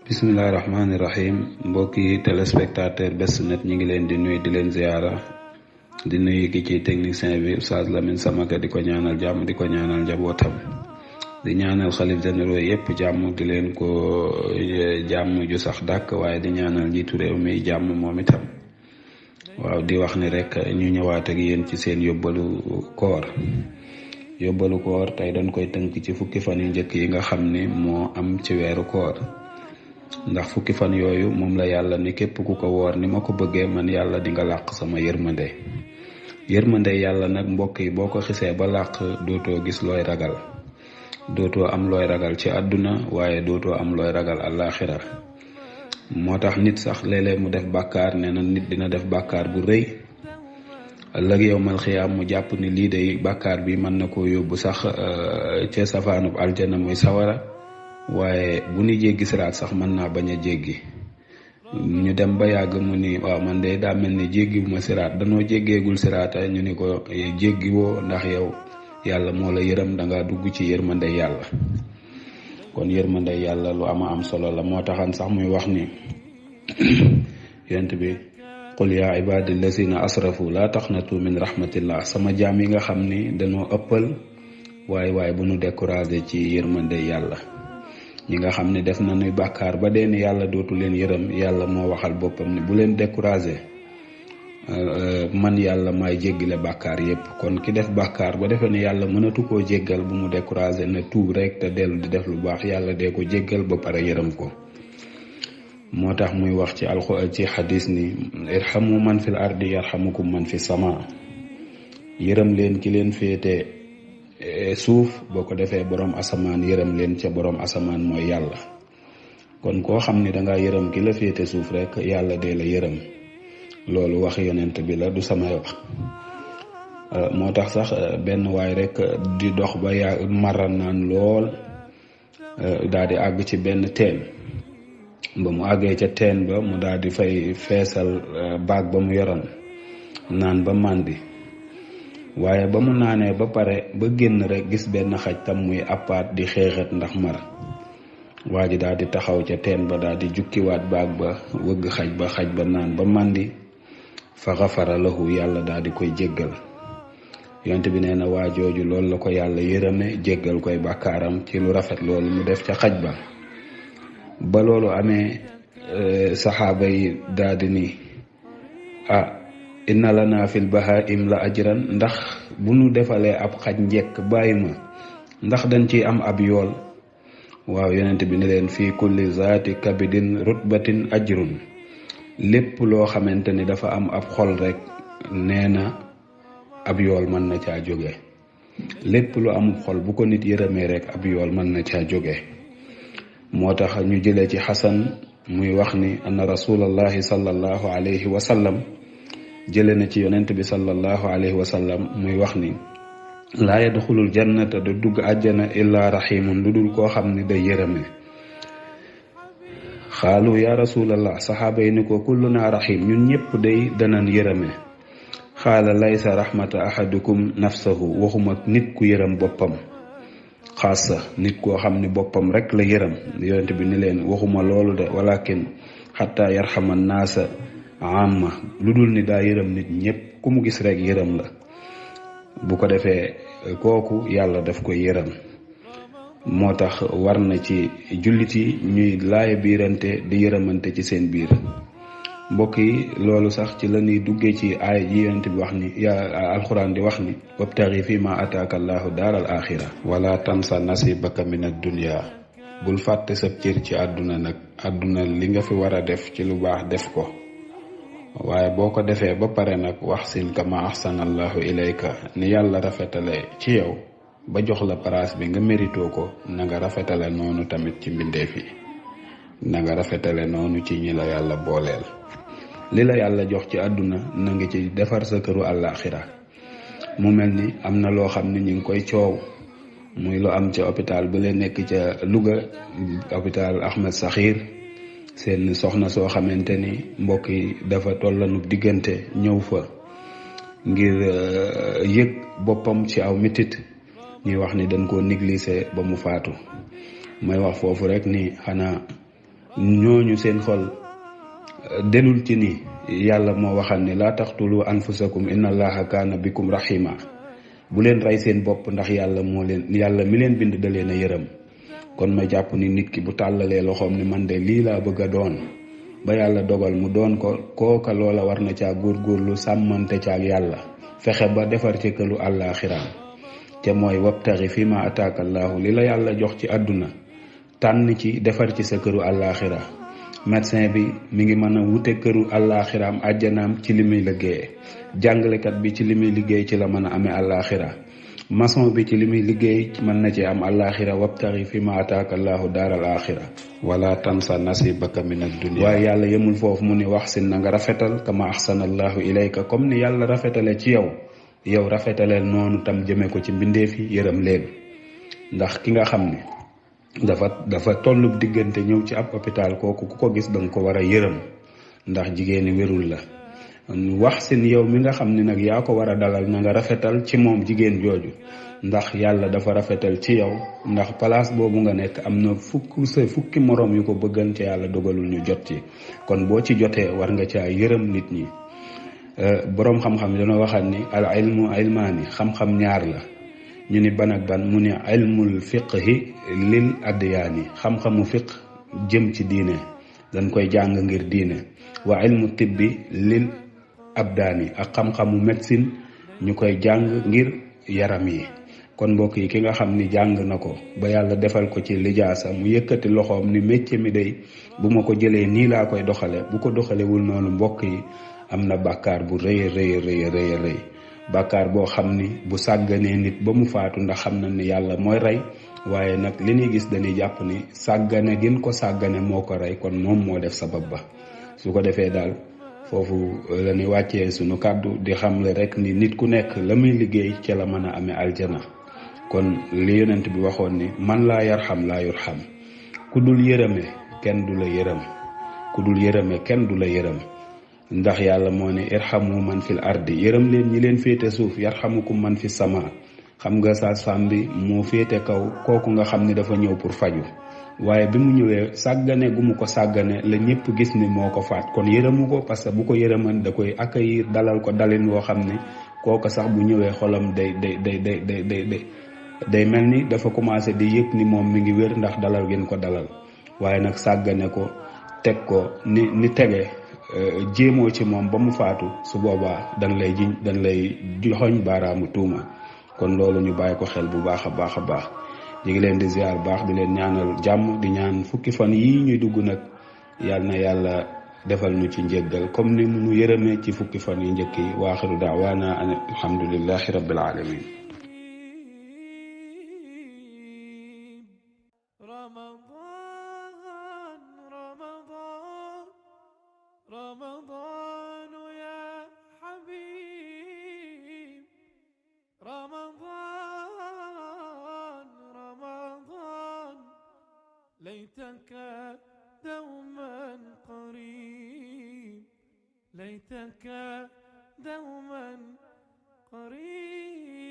bismillahi rahmaani rahim mbokki téléspectateur Best Net ñi ngi leen di nuyu di leen ziara di nuyu ki ci technicien bi Oustaz Lamine Samaka di ko ñaanal jàmm di ko ñaanal njabootam di ñaanal xalif généraux yépp jàmm di leen ko jàmm ju sax dàkk waaye di ñaanal njiitu réew mi jàmm moom itam waaw di wax ni rek ñu ñëwaat ak yéen ci seen yóbbalu koor tey dañ koy tënk ci fukki fan yu njëkk yi nga xam ni moo am ci weeru koor ndax fukki fan yooyu moom la yàlla ni képp ku ko woor ni ma ko bëggee man yàlla di nga làq sama yërmande yàlla nag mbokk yi boo ko xisee ba làq dootoo gis looy ragal dootoo am looy ragal ci àdduna waaye dootoo am looy ragal àllaaxira moo tax nit sax léeg-léeg mu def bàkkaar nee na nit dina def bàkkaar bu rëy ëllëg yowmal xiyaam mu jàpp ni lii day bàkkaar bi mën na koo yóbbu sax ca safaanub aljana muy sawara waaye bu ñu jéggi siraat sax mën naa bañ a jéggi ñu dem ba yàgg mu ni waaw man de daa mel ni jéggi bu ma siraat danoo jéggeegul siraata ñu ni ko jéggi woo ndax yow yàlla moo la yërëm danga dugg ci yërmande yàlla kon yërmande yàlla lu am solo la moo taxan sax muy wax ni yent bi qul yaa ibaadi lazina asrafu laa taqnatu min rahmatillah sama jaam yi nga xam ni dañoo ëppal waaye bu nu découragé ci yërmande yàlla ñi nga xam ne def nañuy bàkkaar ba dee ni yàlla dootu leen yërëm yàlla moo waxal boppam ne bu leen découragé man yàlla maay jéggale bàkkaar yépp kon ki def bàkkaar ba defe ne yàlla mënatu koo jéggal bu mu découragé na tuub rek te dellu di def lu baax yàlla dee ko jéggal ba pare yërëm ko moo tax muy wax ci ci xadis ni irhamu man fil ardi yarhamukum man fi sama yërëm leen ki leen féete suuf boo ko defee boroom asamaan yërëm leen ca boroom asamaan mooy yàlla kon koo xam ni danga yërëm ki la féete suuf rek yàlla dee la yërëm loolu wax yonent bi la du samay wax moo tax sax benn waay rek di dox ba maral naan lool daal di àgg ci benn teen ba mu àggee ca teen ba mu daal di fay feesal baag ba mu yoroon naan ba màndi waaye ba mu naanee ba pare ba génn rek gis benn xaj tam muy appaat di xeexat ndax mar waa ji daal di taxaw ca teen ba daal di jukkiwaat baag ba wëgg xaj ba naan ba màndi fa xafara lahu yàlla daal di koy jéggal yonent bi nee na waa jooju loolu la ko yàlla yërëme jéggal koy bàkkaaram ci lu rafet loolu mu def ca xaj ba loolu amee saxaaba yi daal di ni inna lana fil bahaim la ajran ndax bu nu defalee ab xaj njekk bàyyi ma ndax dañ ciy am ab yool waaw yonent bi ne leen fii kulli zaati kabidin rutbatin ajrun lépp loo xamante ni dafa am ab xol rek nee na ab yool mën na caa jóge lépp lu amub xol bu ko nit yërëmee rek ab yool mën na caa jóge moo tax ñu jëlee ci xasan muy wax ni anna rasulallahi sallallahu alayhi wa sallam jële na ci yonent bi sallallahu alayhi wa sallam muy wax ni laa yadxulul jannata du dugg àjjana illaa rahimun lu dul koo xam ni day yërëme xaalu ya rasulallah saxaaba yi ni ko kulluna rahim ñun ñëpp day danan yërëme xaala laysa rahmata ahadukum nafsahu waxuma nit ku yërëm boppam xaasa nit koo xam ni boppam rek la yërëm yonent bi ni leen waxuma loolu de walakin xataa yarxama naasa amma lu dul ni daa yërëm nit ñëpp ku mu gis rek yërëm la bu ko defee kooku yàlla daf koy yërëm moo tax war na ci jullit yi ñuy laaya biirante di yërëmante ci seen biir mbokk yi loolu sax ci la ñuy duggee ci aaya ji yonent bi wax ni alxuraan di wax ni wabtaxi fi ma ataaka allahu daaral axira wala tansa nasibaka min ad dunya bul fàtte sa cër ci àdduna nag àdduna li nga fi war a def ci lu baax def ko waaye boo ko defee ba pare nag wax sin kama ahsanallahu ilayka ni yàlla rafetale ci yow ba jox la place bi nga mérito ko na nga rafetale noonu tamit ci mbindeef yi na nga rafetale noonu ci ñi la yàlla booleel li la yàlla jox ci àdduna na nga ci defar sa këru àllaaxira mu mel ni am na loo xam ne ñu ngi koy coow muy lu am ca hôpital ba leen nekk ca Louga hôpital Ahmed Sakhir seen soxna soo xamante ni mbokk yi dafa tollanub diggante ñëw fa ngir yëg boppam ci aw mitit ñuy wax ni dañ koo négliger ba mu faatu may wax foofu rek ni xanaa ñooñu seen xol delul ci ni yàlla moo waxal ni laa taqtulu anfusakum inna allaha kaana bikum rahima bu leen rey seen bopp ndax yàlla mi leen bind da leen a yërëm. kon ma jàpp ni nit ki bu tàllalee loxoom ni man de lii laa bëgg a doon ba yàlla dogal mu doon ko kooka loola war na caa góorgóorlu sàmmante caag yàlla fexe ba defar ci këlu àllaaxiraam te mooy wabtaxi fi ma ataaka allaahu li la yàlla jox ci àdduna tànn ci defar ci sa këru àllaaxira. médecin bi mi ngi mën a wute këru àllaaxiraam àjjanaam ci li muy liggéeye, jàngalekat bi ci li muy liggéey ci la mën a amee àllaaxira, maçon bi ci li muy liggéey mën na ci am àllaaxira. wabtaxi fi ma ataaka allaahu daaral aaxira wala tansa nasibaka min ad-dunya. waaye yàlla yemul foofu mu ni wax sin na nga rafetal kama ahsana allaahu ilayka, comme ni yàlla rafetale ci yow rafetaleel noonu tam jëme ko ci mbindeef yi, yërëm leen. ndax ki nga xam ne dafa tollub diggante ñëw ci ab hôpital, kooku ku ko gis danga ko war a yërëm ndax jigéeni wérul la. wax sin yow mi nga xam ne nag yaa ko war a dalal na nga rafetal ci moom jigéen jooju, ndax yàlla dafa rafetal ci yow. ndax place boobu nga nekk am na fukki moroom yu ko bëggan ci yàlla dogalul ñu jot ci, kon boo ci jotee war nga caa yërëm nit ñi. boroom xam-xam dana waxal ni al ilmu ilmaani, xam-xam ñaar la. ñu ni ban ak ban, mu ni ilmul fiqhi lil adyaani, xam-xamu fiq jëm ci diine dañ koy jàng ngir diine. wa ilmu tibbi lil abdaani, ak xam-xamu médecine ñu koy jàng ngir yaram yi. kon mbokk yi, ki nga xam ni jàng na ko ba yàlla defal ko ci lijaasa, mu yëkkati loxoom ni métier mi day bu ma ko jëlee nii laa koy doxale, bu ko doxalewul noonu mbokk yi am na bàkkaar bu rëy rëy bàkkaar boo xam ni bu sàgganee nit ba mu faatu, ndax xam na ni yàlla mooy rey, waaye nag li ñuy gis dañuy jàpp ni sàggane gën ko sàggane moo ko rey, kon moom moo def sabab ba. su ko defee daal foofu la ñuy wàccee sunu kàddu di xamle rek ni nit ku nekk la muy liggéey ca la mën a amee aljana. kon li yonent bi waxoon ni man laa yarxam laa yurxam, ku dul yërëme kenn du la yërëm, ku dul yërëme kenn du la yërëm. ndax yàlla moo ne irhamu man fil ardi, yërëm leen ñi leen féete suuf, yarhamukum man fi sama. xam nga sage-femme bi moo féete kaw kooku nga xam ne dafa ñëw pour faju, waaye bi mu ñëwee sàggane gu mu ko sàggane la ñëpp gis ni moo ko faat, kon yërëmu ko. parce que bu ko yërëman da koy accueillir, dalal ko dalin woo xam ne kooku sax bu ñëwee xolam day mel ni dafa commencé di yëg ni moom mi ngi wér ndax dalal ngeen ko dalal. waaye nag sàggane ko teg ko ni tege jéemoo ci moom ba mu faatu, su boobaa dañ lay joxoñ baaraamu tuuma. kon loolu ñu bàyyi ko xel bu baax a baax a baax. ñu ngi leen di ziar baax, di leen ñaanal jàmm, di ñaan fukki fan yii ñuy dugg nag yal na yàlla defal ñu ci njéggal comme ni mu yërëmee ci fukki fan yu njëkk yi. wa axiru daawaana an alhamdulillahi rabbil alamin. رمضان يا حبيب رمضان ليتك دوما قريب ليتك دوما قريب.